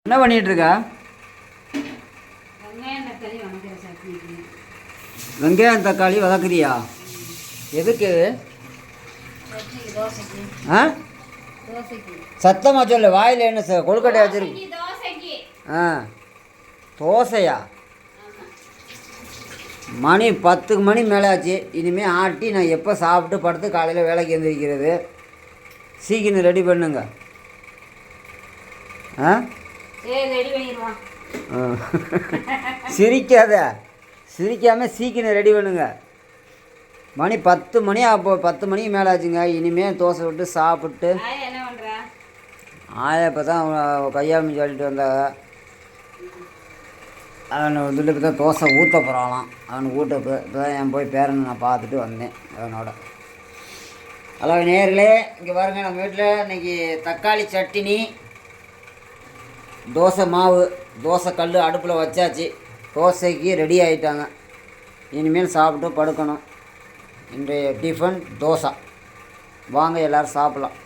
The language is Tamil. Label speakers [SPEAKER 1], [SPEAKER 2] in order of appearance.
[SPEAKER 1] என்ன பண்ணிகிட்ருக்கா? வெங்காயம் தக்காளி வதக்குறியா? எதுக்கு? ஆ, சத்தமாக சொல்லு. வாயில் என்ன கொழுக்கட்டை வச்சிருக்கு? ஆ, தோசையா? மணி 10 மணி மேலே ஆச்சு. இனிமேல் ஆட்டி நான் எப்போ சாப்பிட்டு படுத்து காலையில் வேலைக்கு எழுந்திரிக்கிறது? சீக்கிரம் ரெடி பண்ணுங்க. ஆ, சிரிக்காத, சிரிக்காமல் சீக்கிரம் ரெடி பண்ணுங்க. மணி 10 மணி அப்போ 10 மணிக்கு மேலே ஆச்சுங்க. இனிமேல் தோசை விட்டு சாப்பிட்டு ஆயா இப்போ தான் கையாமி சொல்லிட்டு வந்தாங்க. அவனை வந்துட்டு இப்போ தான் தோசை ஊற்ற போகிறாங்களாம். அவனுக்கு ஊட்டப்பு இப்போ தான் என் போய் பேரனை நான் பார்த்துட்டு வந்தேன் அவனோட. ஹலோ நேர்களே, இங்கே பாருங்கள், நம்ம வீட்டில் இன்றைக்கி தக்காளி சட்னி, தோசை மாவு, தோசை கல் அடுப்பில் வச்சாச்சு. தோசைக்கு ரெடி ஆகிட்டாங்க. இனிமேல் சாப்பிட்டு படுக்கணும். இன்றைய டிஃபன் தோசை. வாங்க எல்லோரும் சாப்பிட்லாம்.